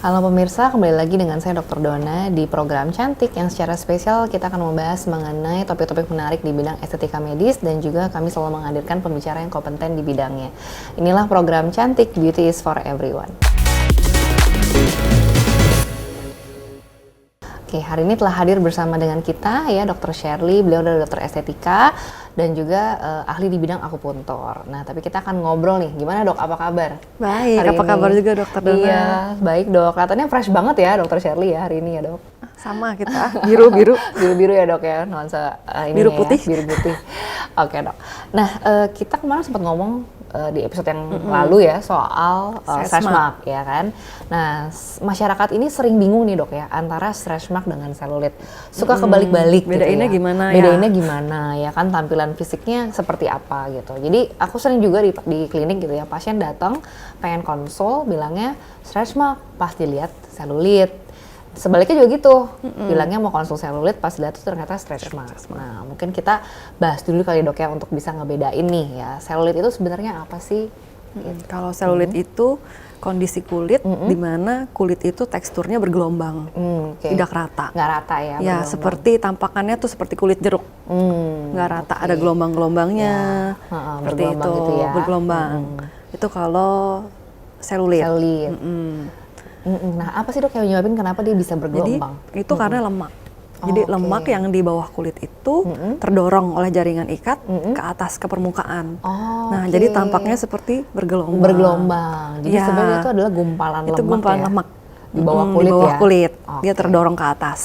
Halo pemirsa, kembali lagi dengan saya Dr. Dona di program Cantik yang secara spesial kita akan membahas mengenai topik-topik menarik di bidang estetika medis dan juga kami selalu menghadirkan pembicara yang kompeten di bidangnya. Inilah program Cantik, Beauty is for Everyone. Oke, hari ini telah hadir bersama dengan kita ya Dr. Shirley, beliau adalah dokter estetika dan juga ahli di bidang akupuntur. Nah, tapi kita akan ngobrol nih, gimana dok, apa kabar? Baik, apa kabar juga Dokter Dona? Iya, baik dok, kelihatannya fresh banget ya Dr. Shirley ya hari ini ya dok. Sama kita, biru-biru. Biru-biru ya dok ya, nuansa ini Biru putih. ya, biru putih. Oke dok, nah kita kemarin sempat ngomong di episode yang lalu ya soal stretch mark ya kan. Nah masyarakat ini sering bingung nih dok ya antara stretch mark dengan selulit, suka kebalik-balik Bedainnya gitu ya. gimana ya? Bedainnya gimana ya kan, tampilan fisiknya seperti apa gitu. Jadi aku sering juga di klinik gitu ya, pasien datang pengen konsul bilangnya stretch mark, pas dilihat selulit. Sebaliknya juga gitu, bilangnya mau konsul selulit, pas lihat tuh ternyata stretch mark. Nah, mungkin kita bahas dulu kali dok ya untuk bisa ngebedain nih ya, selulit itu sebenarnya apa sih? Gitu. Kalau selulit itu kondisi kulit di mana kulit itu teksturnya bergelombang, tidak rata. Nggak rata ya? Ya, seperti tampakannya tuh seperti kulit jeruk, nggak rata, ada gelombang-gelombangnya, seperti itu, gitu ya. bergelombang. Itu kalau selulit. Nah, apa sih dok yang menyebabkan kenapa dia bisa bergelombang? Jadi itu karena lemak. Jadi lemak yang di bawah kulit itu terdorong oleh jaringan ikat ke atas, ke permukaan. Nah, jadi tampaknya seperti bergelombang. Bergelombang. Jadi sebenarnya itu adalah gumpalan lemak. Itu gumpalan ya? lemak Di bawah kulit di bawah ya? kulit. Dia terdorong ke atas.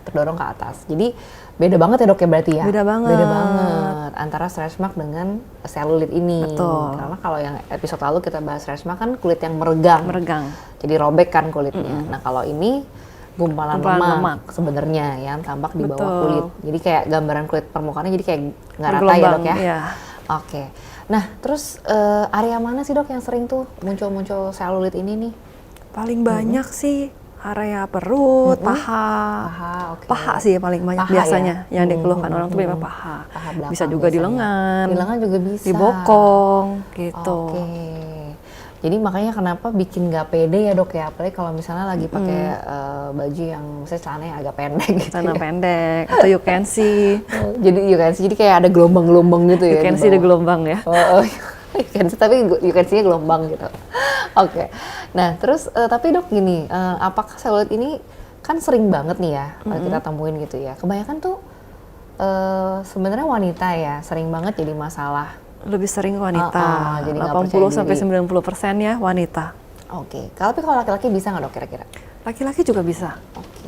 Terdorong ke atas. Jadi beda banget ya dok ya berarti ya? Beda banget. Beda banget antara stretch mark dengan selulit ini. Betul. Karena kalau yang episode lalu kita bahas stretch mark kan kulit yang meregang. Jadi robek kan kulitnya. Nah kalau ini gumpalan lemak sebenarnya yang tampak di bawah kulit. Jadi kayak gambaran kulit permukaannya jadi kayak nggak rata ya dok ya? Iya. Oke. Nah terus area mana sih dok yang sering tuh muncul-muncul selulit ini nih? Paling banyak sih area perut, paha. Paha sih yang paling banyak biasanya ya? Yang dikeluhkan orang tuh memang paha. Bisa juga di lengan. Di lengan juga bisa. Di bokong gitu. Oke. Jadi makanya kenapa bikin nggak pede ya dok ya, apalagi kalau misalnya lagi pakai baju yang misalnya celananya agak pendek gitu. Celana pendek atau you can see. Jadi you can see, jadi kayak ada gelombang-gelombang gitu ya. You can see the gelombang ya. You can see, tapi you can see-nya gelombang gitu. Oke. Nah terus tapi dok gini, apakah selulit ini kan sering banget nih ya kita temuin gitu ya. Kebanyakan tuh sebenarnya wanita ya sering banget jadi masalah. Lebih sering wanita, jadi 80-90% ya wanita. Oke, tapi kalau laki-laki bisa nggak dok kira-kira? Laki-laki juga bisa. Oke.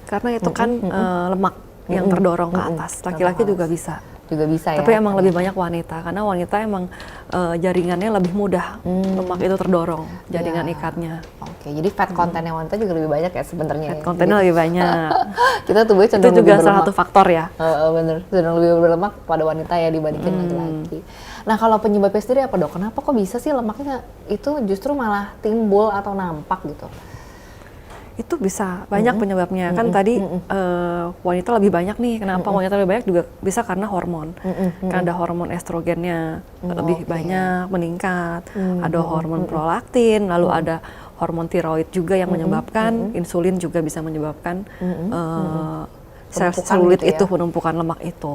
Karena itu kan lemak yang terdorong ke atas. Laki-laki juga bisa. Juga bisa ya? Tapi emang lebih banyak wanita, karena wanita emang jaringannya lebih mudah. Lemak itu terdorong, jaringan ikatnya. Oke, jadi fat kontennya wanita juga lebih banyak ya sebenarnya. Fat kontennya lebih banyak. Kita tubuhnya itu cenderung juga lebih salah berlemak. satu faktor ya. Bener, cenderung lebih berlemak pada wanita ya dibandingkan laki-laki. Nah kalau penyebabnya sendiri apa dok? Kenapa kok bisa sih lemaknya itu justru malah timbul atau nampak gitu? Itu bisa banyak penyebabnya. Kan tadi wanita lebih banyak nih. Kenapa wanita lebih banyak juga bisa karena hormon. Karena ada hormon estrogennya lebih banyak meningkat. Ada hormon prolaktin, lalu ada hormon tiroid juga yang menyebabkan insulin juga bisa menyebabkan sel selulit gitu ya? itu, penumpukan lemak itu.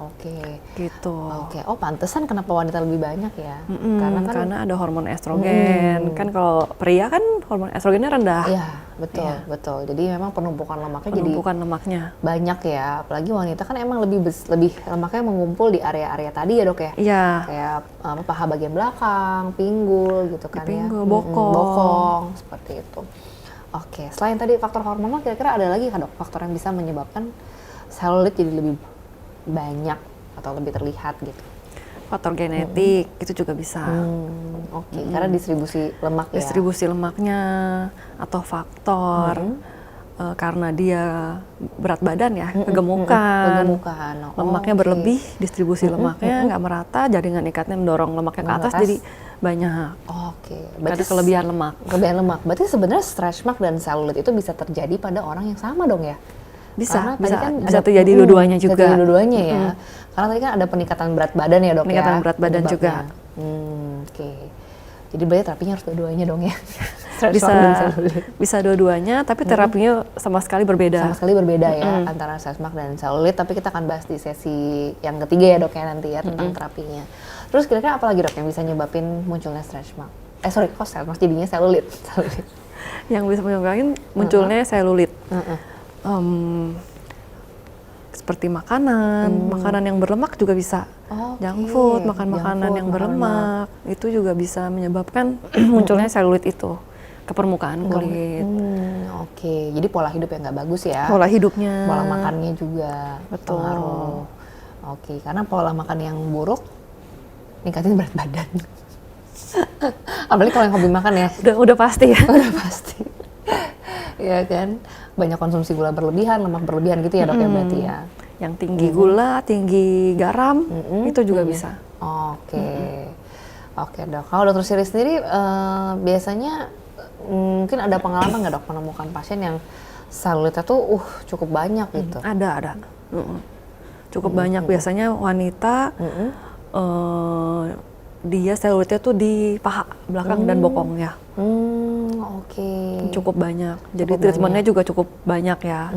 Oke. Gitu. Oke. Oh pantesan kenapa wanita lebih banyak ya? Karena ada hormon estrogen. Kan kalau pria kan hormon estrogennya rendah. Iya, betul, betul. Jadi memang penumpukan lemaknya banyak ya. Apalagi wanita kan emang lebih lemaknya mengumpul di area-area tadi ya dok ya? Iya. Kayak paha bagian belakang, pinggul gitu kan pinggul, ya? bokong, seperti itu. Oke, selain tadi faktor hormonal, kira-kira ada lagi kan dok faktor yang bisa menyebabkan selulit jadi lebih banyak atau lebih terlihat gitu? Faktor genetik itu juga bisa. Oke, karena distribusi lemak ya? Distribusi lemaknya atau faktor karena dia berat badan ya, kegemukan. Lemaknya berlebih, distribusi lemaknya nggak merata, jaringan ikatnya mendorong lemaknya ke atas jadi banyak. Oke, berarti kelebihan lemak. Kelebihan lemak. Berarti sebenarnya stretch mark dan selulit itu bisa terjadi pada orang yang sama dong ya? Bisa kan terjadi dua-duanya juga. Bisa dua-duanya ya. Karena tadi kan ada peningkatan berat badan ya dok ya. Peningkatan berat badan juga. Oke. Jadi berarti terapinya harus dua-duanya dong ya. Stretch bisa mark dan selulit. bisa dua-duanya, tapi terapinya sama sekali berbeda. Sama sekali berbeda ya antara stretch mark dan selulit, tapi kita akan bahas di sesi yang ketiga ya dok ya nanti ya tentang terapinya. Terus kira-kira apa lagi dok yang bisa nyebabin munculnya stretch mark? Kok stretch mark jadinya selulit? Yang bisa menyebabkan munculnya selulit. Seperti makanan yang berlemak juga bisa. Junk food, makan makanan yang berlemak, itu juga bisa menyebabkan munculnya selulit itu ke permukaan kulit. Oke, jadi pola hidup yang nggak bagus ya. Pola hidupnya. Pola makannya juga Betul. pengaruh. Oke, karena pola makan yang buruk ningkatin berat badan. Apalagi kalau yang hobi makan ya. Udah pasti ya. Udah pasti. Ya kan, banyak konsumsi gula berlebihan, lemak berlebihan gitu ya dok ya berarti ya. Yang tinggi gula, tinggi garam, itu juga bisa. Oke dok. Kalau dokter Siri sendiri biasanya mungkin ada pengalaman nggak dok menemukan pasien yang selulitnya tuh cukup banyak gitu? Ada. Cukup banyak, biasanya wanita dia selulitnya tuh di paha belakang dan bokong ya. Cukup banyak. Jadi treatmentnya juga cukup banyak ya.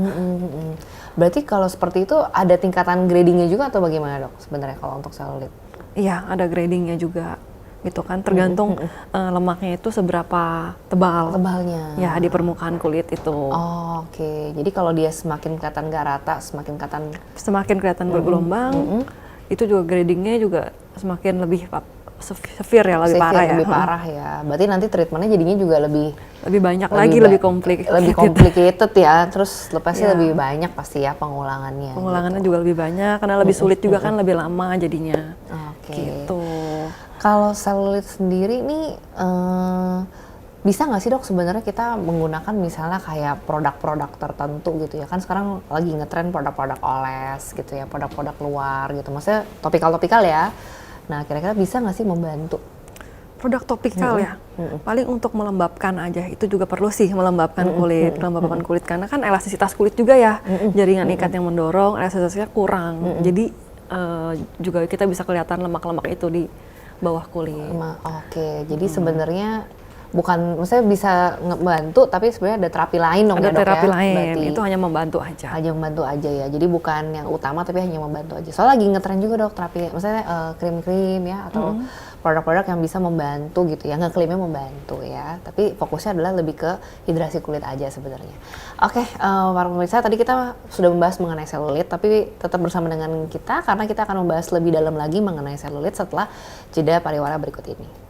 Berarti kalau seperti itu ada tingkatan gradingnya juga atau bagaimana dok sebenarnya kalau untuk selulit? Iya, ada gradingnya juga gitu kan. Tergantung lemaknya itu seberapa tebalnya. Ya, di permukaan kulit itu. Oke. Jadi kalau dia semakin kelihatan gak rata, semakin kelihatan bergelombang, itu juga gradingnya juga semakin lebih severe ya, lebih parah ya. Lebih parah ya. Berarti nanti treatmentnya jadinya juga lebih banyak lagi, lebih complicated ya. Terus lepasnya lebih banyak pasti ya pengulangannya. Pengulangannya juga lebih banyak karena lebih sulit juga kan, lebih lama jadinya. Gitu. Kalau selulit sendiri nih bisa nggak sih dok sebenarnya kita menggunakan misalnya kayak produk-produk tertentu gitu ya, kan sekarang lagi ngetren produk-produk oles gitu ya, produk-produk luar gitu, maksudnya topikal ya. Nah, kira-kira bisa nggak sih membantu? Produk topikal ya, paling untuk melembabkan aja, itu juga perlu sih melembabkan kulit, karena kan elastisitas kulit juga ya, jaringan ikat yang mendorong, elastisitasnya kurang, jadi juga kita bisa kelihatan lemak-lemak itu di bawah kulit. Jadi sebenarnya bukan, maksudnya bisa ngebantu, tapi sebenarnya ada terapi lain dong ya dok ya? Ada terapi lain, itu hanya membantu aja. Hanya membantu aja ya, jadi bukan yang utama tapi hanya membantu aja. Soalnya lagi ngetren juga dok terapi, maksudnya krim-krim ya, atau produk-produk yang bisa membantu gitu ya, ngeklaimnya membantu ya. Tapi fokusnya adalah lebih ke hidrasi kulit aja sebenarnya. Oke, para pemirsa, tadi kita sudah membahas mengenai selulit, tapi tetap bersama dengan kita karena kita akan membahas lebih dalam lagi mengenai selulit setelah jeda pariwara berikut ini.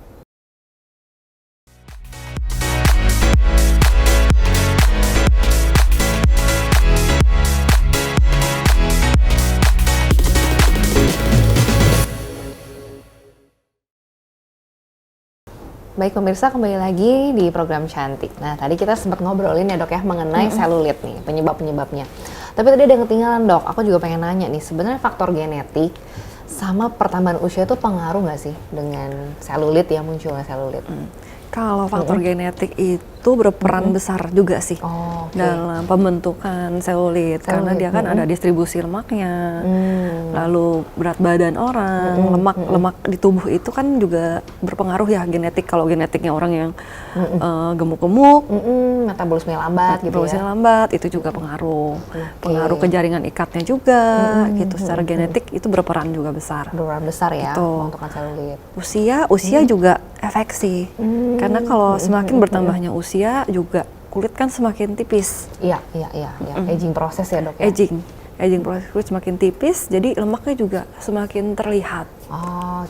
Baik pemirsa, kembali lagi di program Cantik. Nah, tadi kita sempat ngobrolin ya dok ya mengenai selulit nih, penyebab-penyebabnya. Tapi tadi ada yang ketinggalan dok, aku juga pengen nanya nih, sebenarnya faktor genetik sama pertambahan usia itu pengaruh nggak sih dengan selulit ya, munculnya selulit? Kalau faktor genetik itu berperan besar juga sih dalam pembentukan selulit, karena dia kan ada distribusi lemaknya, lalu berat badan orang, lemak di tubuh itu kan juga berpengaruh ya genetik. Kalau genetiknya orang yang gemuk-gemuk, metabolisme lambat gitu ya. Lambat itu juga pengaruh ke jaringan ikatnya juga gitu. Secara genetik itu berperan juga besar. Berperan besar ya gitu. Untuk selulit. Usia juga efek sih. Karena kalau semakin bertambahnya usia juga kulit kan semakin tipis. Iya. Aging proses ya dok ya? Aging proses kulit semakin tipis, jadi lemaknya juga semakin terlihat.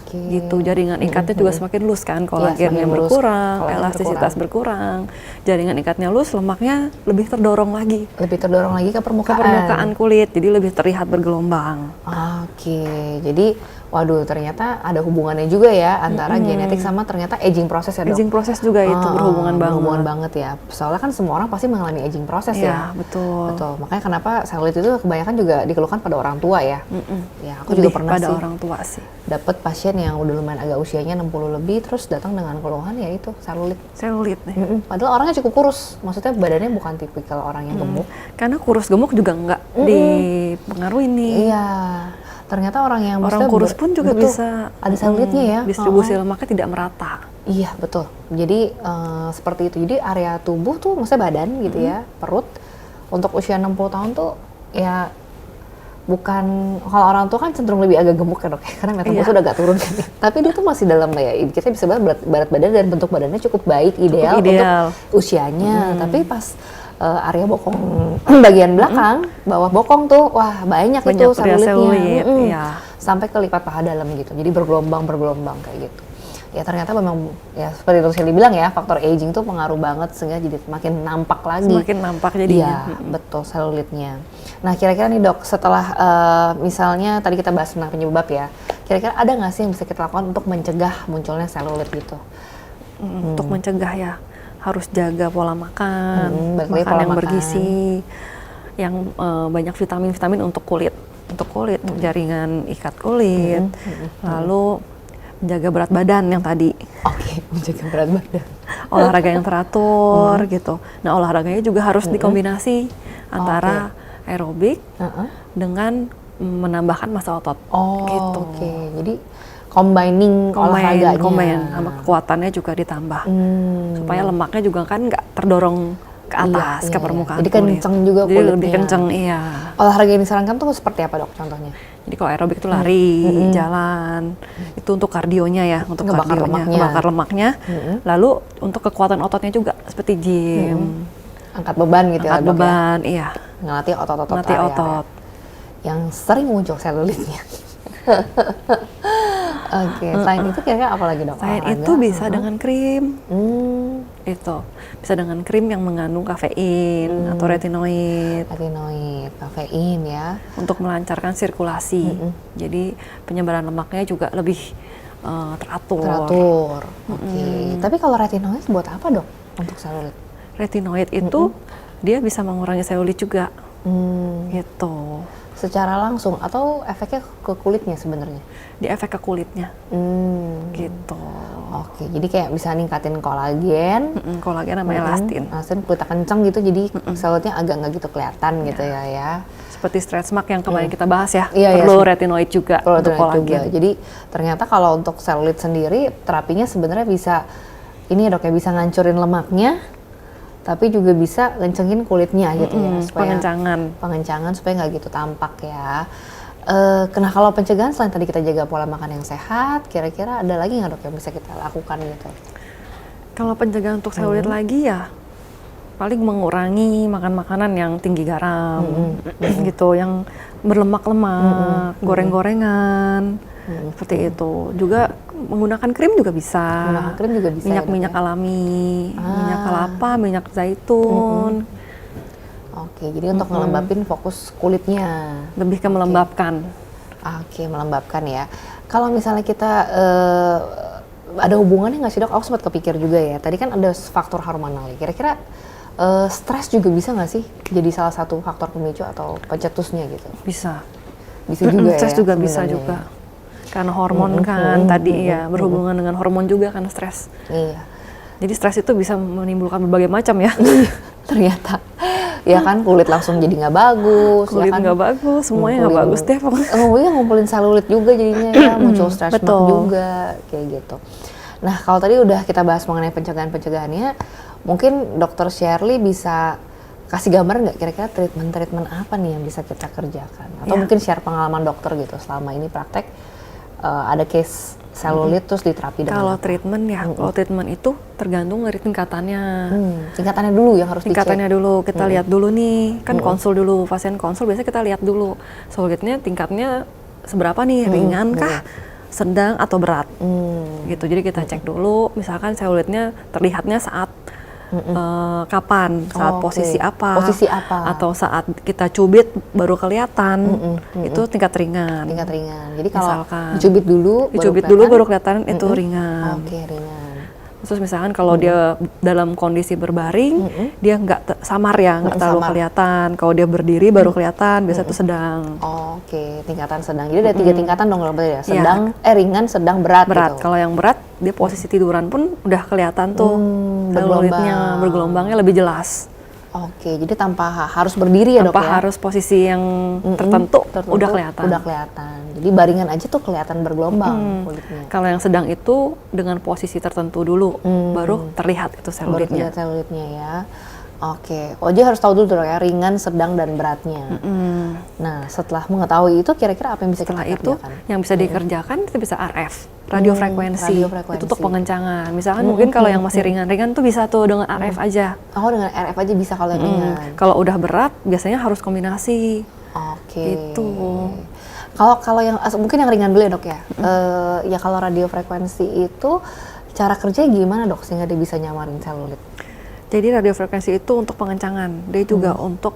Gitu, jaringan ikatnya juga semakin loose kan, kolagennya berkurang, elastisitas berkurang, jaringan ikatnya loose, lemaknya lebih terdorong lagi ke permukaan kulit, jadi lebih terlihat bergelombang. Jadi waduh, ternyata ada hubungannya juga ya antara genetik sama ternyata aging proses ya dok? Aging proses juga itu berhubungan banget ya. Soalnya kan semua orang pasti mengalami aging proses ya. Betul. Makanya kenapa selulit itu kebanyakan juga dikeluhkan pada orang tua ya. Ya, aku juga pernah pada orang tua sih. Dapat pasien yang udah lumayan agak usianya 60 lebih, terus datang dengan keluhan ya itu selulit nih. Padahal orangnya cukup kurus, maksudnya badannya bukan tipikal orang yang gemuk. Karena kurus gemuk juga nggak dipengaruhi nih. Iya. Ternyata orang yang kurus pun juga bisa ada selulitnya ya. Distribusi lemaknya tidak merata. Iya, betul. Jadi seperti itu. Jadi area tubuh tuh maksudnya badan gitu ya, perut untuk usia 60 tahun tuh ya bukan, kalau orang tua kan cenderung lebih agak gemuk kan dok ya, karena metabolisme udah agak turun kan. Tapi dia tuh masih dalam ya, kita bisa bilang berat badan dan bentuk badannya cukup baik, ideal untuk usianya. Tapi pas area bokong bagian belakang, bawah bokong tuh, wah banyak itu selulitnya. Sampai ke lipat paha dalam gitu. Jadi bergelombang kayak gitu. Ya ternyata memang ya seperti itu Shelly bilang ya, faktor aging tuh pengaruh banget sehingga jadi semakin nampak lagi. Semakin nampak jadinya. Iya, betul, selulitnya. Nah kira-kira nih dok, setelah misalnya tadi kita bahas tentang penyebab ya, kira-kira ada nggak sih yang bisa kita lakukan untuk mencegah munculnya selulit gitu? Untuk mencegah ya, harus jaga pola makan, makan pola yang bergizi, yang banyak vitamin-vitamin untuk kulit, untuk jaringan ikat kulit, lalu menjaga berat badan yang tadi. Oke, menjaga berat badan. Olahraga yang teratur gitu. Nah olahraganya juga harus dikombinasi antara aerobik dengan menambahkan massa otot. Gitu. Oke, jadi combining olahraganya. Sama kekuatannya juga ditambah. Supaya lemaknya juga kan nggak terdorong ke atas, ke permukaan jadi kenceng juga kulitnya. Jadi lebih kenceng, iya. Olahraga yang disarankan tuh seperti apa dok contohnya? Jadi kalau aerobik itu lari, jalan, itu untuk kardionya ya, untuk ngebakar lemaknya. Lalu untuk kekuatan ototnya juga seperti gym. Angkat beban gitu ya dok? Angkat beban, iya. Ngelatih otot-otot yang sering muncul selulitnya. Oke, selain itu kira-kira apa lagi dok? Selain itu bisa dengan krim. Itu bisa dengan krim yang mengandung kafein atau retinoid. Kafein ya. Untuk melancarkan sirkulasi. Jadi penyebaran lemaknya juga lebih teratur. Oke. Tapi kalau retinoid buat apa dok untuk selulit? Retinoid itu dia bisa mengurangi selulit juga. Gitu. Secara langsung atau efeknya ke kulitnya sebenarnya? Di efek ke kulitnya. Gitu. Oke, jadi kayak bisa ningkatin kolagen. Kolagen sama elastin. Elastin kulitnya kenceng gitu, jadi selulitnya agak nggak gitu kelihatan gitu ya. Seperti stretch mark yang kemarin kita bahas ya. Iya, perlu retinoid juga untuk kolagen. Jadi ternyata kalau untuk selulit sendiri terapinya sebenarnya bisa ini ya dok ya, bisa ngancurin lemaknya, tapi juga bisa ngencengin kulitnya gitu ya, supaya pengencangan supaya nggak gitu tampak ya. Nah kalau pencegahan selain tadi kita jaga pola makan yang sehat, kira-kira ada lagi nggak dok yang bisa kita lakukan gitu? Kalau pencegahan untuk selulit lagi ya paling mengurangi makan makanan yang tinggi garam, gitu, yang berlemak-lemak, goreng-gorengan, seperti itu. Juga menggunakan krim juga bisa. Minyak-minyak alami, minyak kelapa, minyak zaitun. Oke, jadi untuk ngelembapin fokus kulitnya. Lebih ke melembabkan. Oke, melembabkan ya. Kalau misalnya kita ada hubungannya nggak sih dok? Aku sempat kepikir juga ya. Tadi kan ada faktor hormonal. Kira-kira stres juga bisa nggak sih jadi salah satu faktor pemicu atau pencetusnya gitu? Bisa juga stres ya, juga bisa juga. Karena hormon kan tadi ya berhubungan dengan hormon juga kan stres. Iya. Jadi stres itu bisa menimbulkan berbagai macam ya. Ternyata. Ya kan kulit langsung jadi nggak bagus. Kulit nggak bagus, semuanya nggak bagus deh pokoknya. Ngumpulin selulit juga jadinya ya, muncul stretch mark juga kayak gitu. Nah kalau tadi udah kita bahas mengenai pencegahannya, mungkin Dr. Shirley bisa kasih gambar nggak kira-kira treatment apa nih yang bisa kita kerjakan? Atau mungkin share pengalaman dokter gitu selama ini praktek ada case selulit terus diterapi dengan kalau treatment ya, kalau treatment itu tergantung dari tingkatannya. Tingkatannya dulu yang harus dicek. Tingkatannya dulu, kita lihat dulu nih, kan konsul dulu, pasien konsul biasanya kita lihat dulu selulitnya tingkatnya seberapa nih, ringan kah, sedang atau berat, gitu. Jadi kita cek dulu, misalkan selulitnya terlihatnya saat kapan, saat posisi apa, atau saat kita cubit baru kelihatan, itu tingkat ringan. Jadi kalau dicubit dulu baru kelihatan itu ringan. Oke, ringan. Terus misalkan kalau dia dalam kondisi berbaring, dia nggak samar ya, nggak terlalu kelihatan. Kalau dia berdiri baru kelihatan, biasa itu sedang. Oke, tingkatan sedang. Jadi ada 3 tingkatan dong kalau berarti ya. Sedang, ringan, sedang, berat. Gitu. Kalau yang berat, dia posisi tiduran pun udah kelihatan tuh selulitnya bergelombangnya lebih jelas. Oke, jadi tanpa harus berdiri ya dok Tanpa ya? harus posisi yang tertentu, udah kelihatan. Udah kelihatan. Jadi baringan aja tuh kelihatan bergelombang kulitnya. Kalau yang sedang itu dengan posisi tertentu dulu, baru terlihat itu Baru selulitnya. terlihat selulitnya ya. Oke, jadi harus tahu dulu dok ya, ringan, sedang, dan beratnya. Nah, setelah mengetahui itu kira-kira apa yang bisa Setelah kita itu kerjakan? yang bisa dikerjakan itu bisa RF, radiofrekuensi. radiofrekuensi. Itu untuk pengencangan. Misalkan mungkin kalau yang masih ringan-ringan tuh bisa tuh dengan RF aja. Oh, dengan RF aja bisa kalau yang ringan. Kalau udah berat biasanya harus kombinasi. Oke. Gitu. Kalau yang mungkin yang ringan dulu ya dok ya. Ya kalau radiofrekuensi itu cara kerjanya gimana dok sehingga dia bisa nyamarin selulit? Jadi radiofrekuensi itu untuk pengencangan. Dia juga untuk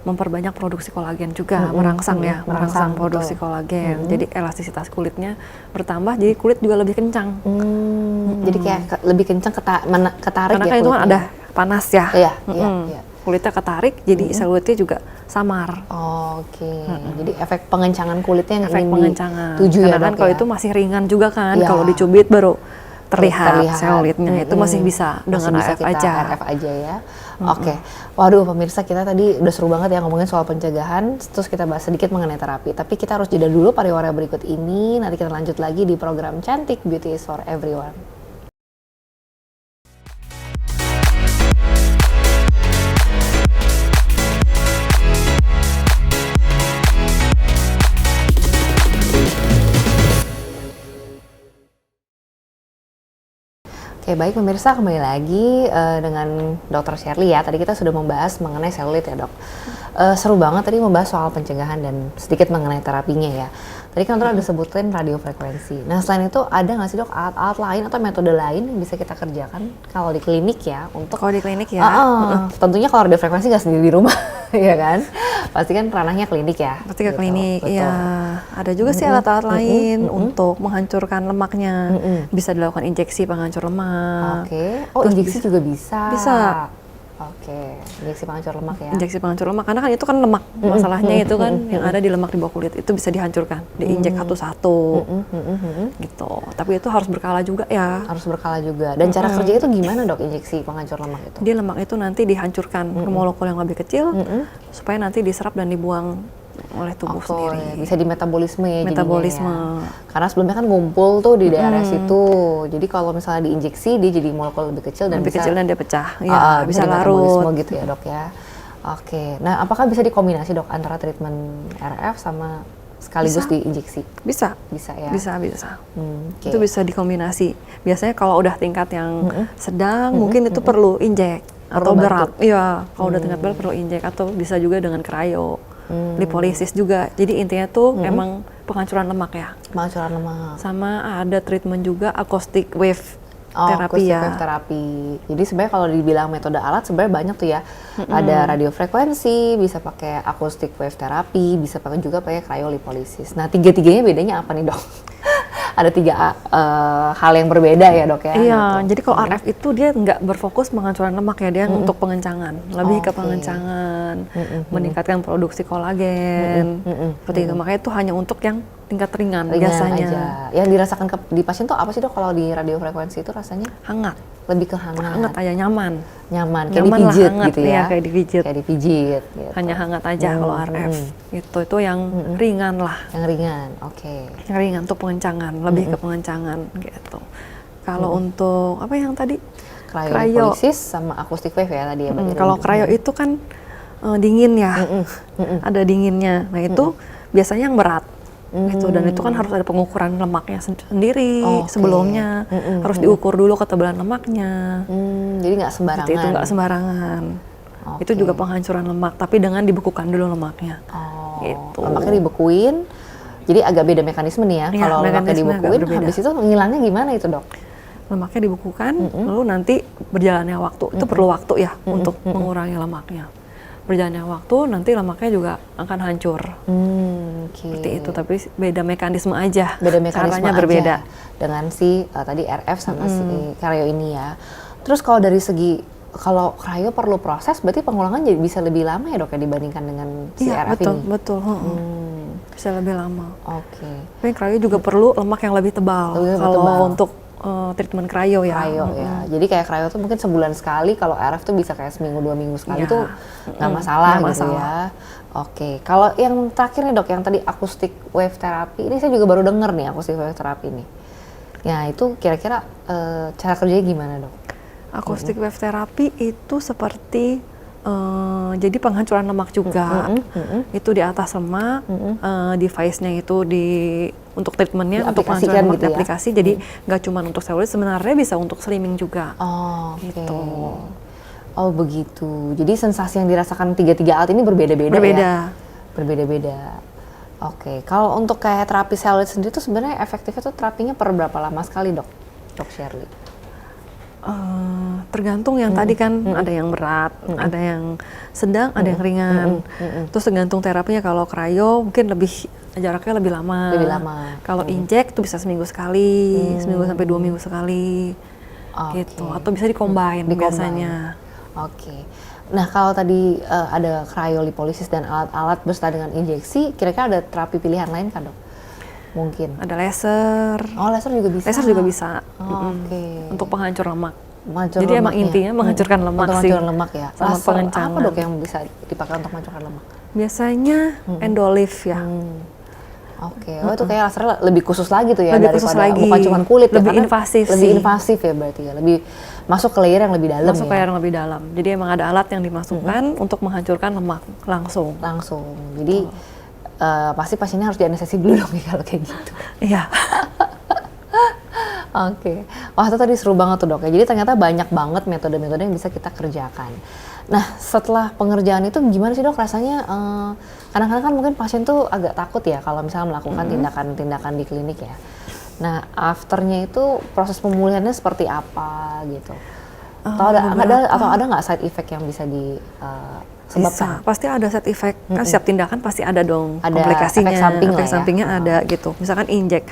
memperbanyak produksi kolagen juga, merangsang Merangsang, produksi betul. kolagen. Jadi elastisitas kulitnya bertambah, jadi kulit juga lebih kencang. Jadi kayak lebih kencang ketarik Karena ya kan itu kan kulitnya. ada panas ya. Iya, iya. Kulitnya ketarik, jadi selulitnya juga samar. Oke. Jadi efek pengencangan kulitnya yang Efek ingin pengencangan. dituju ya Karena kan dok kalau ya? itu masih ringan juga kan, Iya. kalau dicubit baru terlihat Terlihat. selulitnya. Itu masih bisa dengan Masih bisa RF kita aja. RF aja ya. Oke. Waduh pemirsa, kita tadi udah seru banget ya ngomongin soal pencegahan, terus kita bahas sedikit mengenai terapi. Tapi kita harus jeda dulu pariwara berikut ini, nanti kita lanjut lagi di program Cantik Beauty is for Everyone. Oke, baik pemirsa, kembali lagi dengan Dr. Shirley ya. Tadi kita sudah membahas mengenai selulit ya dok. Seru banget tadi membahas soal pencegahan dan sedikit mengenai terapinya ya. Tadi kan dokter ada sebutin radiofrekuensi. Nah selain itu ada nggak sih dok alat-alat lain atau metode lain yang bisa kita kerjakan kalau di klinik ya untuk Kalau di klinik ya, tentunya kalau radiofrekuensi nggak sendiri di rumah, ya kan? Pasti kan ranahnya klinik ya. pasti ke gitu. klinik. Betul. Iya, ada juga sih alat-alat lain untuk menghancurkan lemaknya. Bisa dilakukan injeksi penghancur lemak. Oke. Oh, injeksi juga bisa. Bisa. Oke, injeksi penghancur lemak ya. Injeksi penghancur lemak, karena kan itu kan lemak. Masalahnya itu kan yang ada di lemak di bawah kulit itu bisa dihancurkan, diinjek satu-satu. Gitu. Tapi itu harus berkala juga ya. Harus berkala juga. Dan cara kerja itu gimana dok, injeksi penghancur lemak itu? Di lemak itu nanti dihancurkan ke molekul yang lebih kecil supaya nanti diserap dan dibuang oleh tubuh sendiri. Bisa di metabolisme ya Metabolisme. jadinya ya. Karena sebelumnya kan ngumpul tuh di daerah situ. Jadi kalau misalnya diinjeksi dia jadi molekul lebih kecil dan Lebih bisa kecil dan dia pecah. Ya, bisa di larut. metabolisme gitu ya dok ya. Oke. Nah apakah bisa dikombinasi dok antara treatment RF sama sekaligus Bisa. diinjeksi? Bisa. Bisa ya? Bisa. Oke. Itu bisa dikombinasi. Biasanya kalau udah tingkat yang sedang, mungkin itu perlu injek atau berat. Iya, kalau udah tingkat berat perlu injek atau bisa juga dengan cryo, lipolisis juga. Jadi intinya tuh emang penghancuran lemak ya. Penghancuran lemak. Sama ada treatment juga acoustic wave terapi acoustic ya. wave terapi. Jadi sebenarnya kalau dibilang metode alat sebenarnya banyak tuh ya. Ada radiofrekuensi, bisa pakai acoustic wave terapi, bisa pakai juga pakai cryolipolisis. Nah, tiga-tiganya bedanya apa nih, Dok? Ada tiga hal yang berbeda ya, Dok ya. Iya, gitu. jadi kalau RF itu dia nggak berfokus penghancuran lemak ya, dia untuk pengencangan, lebih ke Oke. pengencangan, meningkatkan produksi kolagen, seperti itu. Makanya itu hanya untuk yang tingkat ringan biasanya. aja. Yang dirasakan di pasien tuh apa sih, Dok, kalau di radiofrekuensi itu rasanya? Hangat, Lebih ke hangat, aja nyaman. nyaman, kayak Nyaman lah, dipijit hangat, gitu ya. iya, kayak dipijit. Kayak dipijit gitu. Hanya hangat aja kalau RF. Itu yang ringan lah, Yang ringan. Oke. yang ringan untuk pengencangan, lebih ke pengencangan gitu. Kalau untuk apa yang tadi? Cryolipolisis sama acoustic wave ya tadi ya. berarti Kalau cryo itu kan dingin ya, ada dinginnya. Nah itu biasanya yang berat. Gitu. Dan itu kan harus ada pengukuran lemaknya sendiri Oke. sebelumnya, harus diukur dulu ketebalan lemaknya. Jadi nggak sembarangan. Seperti itu nggak sembarangan. Oke. Itu juga penghancuran lemak, tapi dengan dibekukan dulu lemaknya. Oh, Gitu. lemaknya dibekuin. Jadi agak beda mekanisme nih ya. Iya, Kalau lemaknya mekanisme agak dibekuin, berbeda. habis itu ngilangnya gimana itu, Dok? Lemaknya dibekukan, lalu nanti berjalannya waktu, itu perlu waktu ya untuk mengurangi lemaknya. Berjalannya waktu, nanti lemaknya juga akan hancur. Oke. Seperti itu, tapi beda mekanisme aja. Beda mekanisme Caranya aja berbeda. dengan si tadi RF sama si cryo ini ya. Terus kalau dari segi kalau cryo perlu proses, berarti pengulangan jadi bisa lebih lama ya, Dok, ya dibandingkan dengan si Iya, RF betul, ini. betul. Bisa lebih lama. Oke. Tapi cryo juga perlu lemak yang lebih tebal. Lebih Kalau tebal. untuk treatment cryo ya. Cryo ya. Jadi kayak cryo tuh mungkin sebulan sekali, kalau RF tuh bisa kayak seminggu 2 minggu sekali tuh nggak masalah nggak gitu masalah. ya. Oke, kalau yang terakhir nih dok, yang tadi acoustic wave therapy, ini saya juga baru denger nih acoustic wave therapy nih. Ya itu kira-kira cara kerjanya gimana dok? Acoustic wave therapy itu seperti jadi penghancuran lemak juga. Itu di atas lemak, device-nya itu untuk treatmentnya, untuk penghancuran lemak gitu ya? aplikasi. Jadi nggak cuma untuk selulit, sebenarnya bisa untuk slimming juga. Oh, oke. Gitu. Oh begitu. Jadi sensasi yang dirasakan 3 alat ini berbeda-beda ya? Berbeda-beda. Oke. Kalau untuk kayak terapi selulit sendiri tuh sebenarnya efektifnya tuh terapinya per berapa lama sekali dok? Dok Shirley? Tergantung yang tadi kan ada yang berat, ada yang sedang, ada yang ringan. Terus tergantung terapinya, kalau cryo mungkin jaraknya lebih lama. Lebih lama. Kalau injek tuh bisa seminggu sekali, seminggu sampai 2 minggu sekali. Gitu. Atau bisa dicombine biasanya. Oke. Nah kalau tadi ada cryolipolisis dan alat-alat beserta dengan injeksi, kira-kira ada terapi pilihan lain kan dok? Mungkin. Ada laser. Oh laser juga bisa? Laser juga bisa. Oke. Untuk penghancur lemak. Menghancur Jadi emang lemaknya. intinya menghancurkan lemak untuk sih. menghancurkan lemak ya? Sama Laser pengencangan. apa dok yang bisa dipakai untuk menghancurkan lemak? Biasanya endolive ya. Oke, oh itu kayak lasernya lebih khusus lagi tuh ya, Lebih daripada khusus lagi. bukan cuma kulit ya, Lebih karena invasif lebih sih. invasif ya berarti ya, lebih masuk ke layer yang lebih dalam Masuk ya. ke yang lebih dalam. Jadi emang ada alat yang dimasukkan untuk menghancurkan lemak langsung. Langsung, jadi pasti pasiennya harus dianestesi dulu dong ya kalau kayak gitu. Iya. Oke, wah itu tadi seru banget tuh dok ya. Jadi ternyata banyak banget metode-metode yang bisa kita kerjakan. Nah setelah pengerjaan itu gimana sih dok rasanya? Kadang-kadang kan mungkin pasien tuh agak takut ya kalau misalnya melakukan tindakan-tindakan di klinik ya. Nah afternya itu proses pemulihannya seperti apa gitu? Atau ada nggak side effect yang bisa disebabkan? Bisa, pasti ada side effect. Kan setiap tindakan pasti ada dong Ada komplikasinya, efek samping lah ya. sampingnya ada gitu. Misalkan injek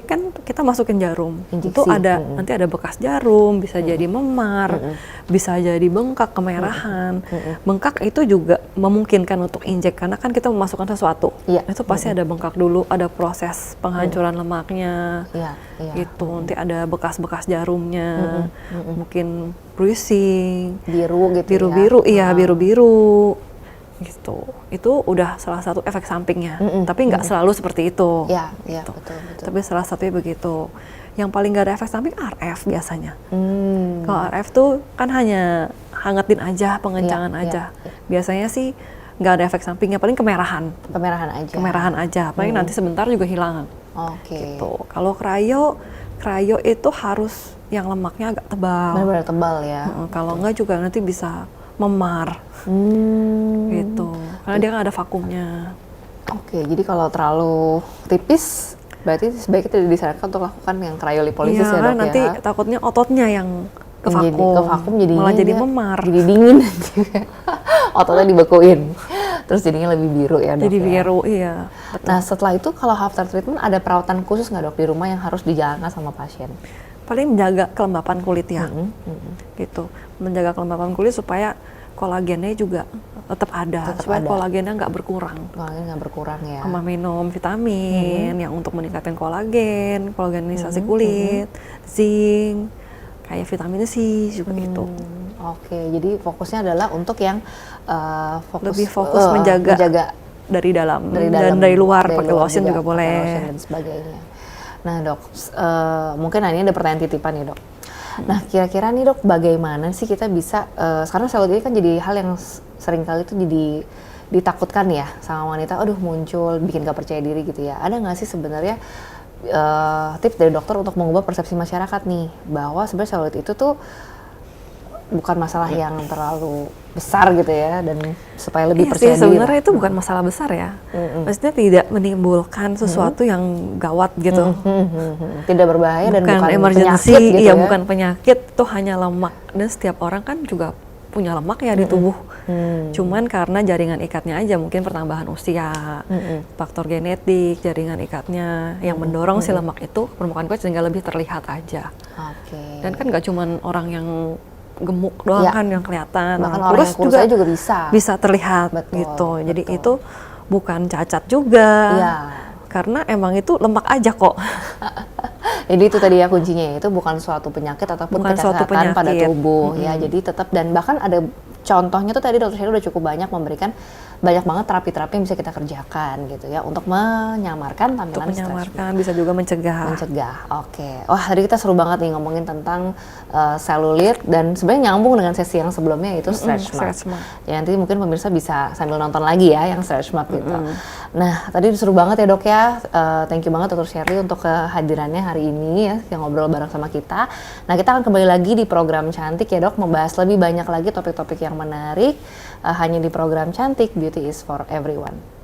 kan kita masukin jarum, Injeksi. itu ada nanti ada bekas jarum, bisa jadi memar, bisa jadi bengkak, kemerahan. Bengkak itu juga memungkinkan untuk injek karena kan kita memasukkan sesuatu. Iya. Itu pasti ada bengkak dulu, ada proses penghancuran lemaknya. Iya. Gitu, nanti ada bekas-bekas jarumnya, mungkin bruising, Biru gitu biru-biru, ya? iya biru-biru, gitu. Itu udah salah satu efek sampingnya. Tapi nggak selalu seperti itu. Iya, gitu. betul. Tapi salah satunya begitu. Yang paling nggak ada efek samping RF biasanya. Kalau RF tuh kan hanya hangetin aja, pengencangan aja. Biasanya sih nggak ada efek sampingnya, paling kemerahan. Kemerahan aja, paling nanti sebentar juga hilang. Oke. Gitu. Kalau cryo itu harus yang lemaknya agak tebal. Benar-benar tebal ya. Kalau enggak juga nanti bisa memar. Gitu. Karena dia kan ada vakumnya. Oke, jadi kalau terlalu tipis berarti sebaiknya tidak disarankan untuk lakukan yang cryolipolisis ya dok nanti ya. takutnya ototnya yang ke Jadi vakum. ke vakum jadinya malah jadi dia memar. Jadi dingin juga. Ototnya dibekuin. Terus jadinya lebih biru ya dok. Jadi ya? biru, iya. Nah setelah itu kalau after treatment ada perawatan khusus nggak dok di rumah yang harus dijalankan sama pasien? Paling menjaga kelembapan kulit ya. Gitu. Menjaga kelembapan kulit supaya kolagennya juga tetap ada. Supaya kolagennya nggak berkurang. Kolagen nggak berkurang ya. Sama minum vitamin yang untuk meningkatkan kolagenisasi kulit, zinc, kayak vitamin C juga gitu. Oke, jadi fokusnya adalah untuk yang lebih fokus menjaga dari dalam dan dari luar, pakai lotion juga boleh. Lotion dan sebagainya. Nah dok, mungkin ini ada pertanyaan titipan nih dok. Nah kira-kira nih dok, bagaimana sih kita bisa, sekarang selulit ini kan jadi hal yang sering kali tuh jadi ditakutkan ya sama wanita, aduh muncul, bikin gak percaya diri gitu ya. Ada nggak sih sebenarnya tips dari dokter untuk mengubah persepsi masyarakat nih, bahwa sebenarnya selulit itu tuh bukan masalah yang terlalu besar gitu ya, dan supaya lebih percaya diri. Sebenarnya itu bukan masalah besar ya. Maksudnya tidak menimbulkan sesuatu yang gawat gitu. Tidak berbahaya dan bukan emergency, penyakit gitu ya. Bukan penyakit, itu hanya lemak. Dan setiap orang kan juga punya lemak ya di tubuh. Cuman karena jaringan ikatnya aja, mungkin pertambahan usia, faktor genetik, jaringan ikatnya yang mendorong si lemak itu permukaan kulit sehingga lebih terlihat aja. Dan kan nggak cuman orang yang gemuk doang kan yang kelihatan, bahkan orang yang kurus juga bisa terlihat. Gitu. Jadi itu bukan cacat juga, karena emang itu lemak aja kok. Jadi itu tadi ya kuncinya, itu bukan suatu penyakit ataupun Bukan suatu kesehatan pada penyakit. tubuh ya. Jadi tetap, dan bahkan ada contohnya tuh tadi Dr. Sherry udah cukup banyak memberikan banyak banget terapi-terapi yang bisa kita kerjakan gitu ya untuk menyamarkan Untuk tampilan stretch mark. menyamarkan, bisa juga Mencegah, oke. Wah, tadi kita seru banget nih ngomongin tentang selulit, dan sebenarnya nyambung dengan sesi yang sebelumnya itu stretch mark. stretch mark. Ya, nanti mungkin pemirsa bisa sambil nonton lagi ya yang stretch mark gitu. Nah, tadi seru banget ya dok ya. Thank you banget Dr. Sherry untuk kehadirannya hari ini ya, yang ngobrol bareng sama kita. Nah, kita akan kembali lagi di program Cantik ya dok, membahas lebih banyak lagi topik-topik yang menarik hanya di program Cantik, Beauty is for Everyone.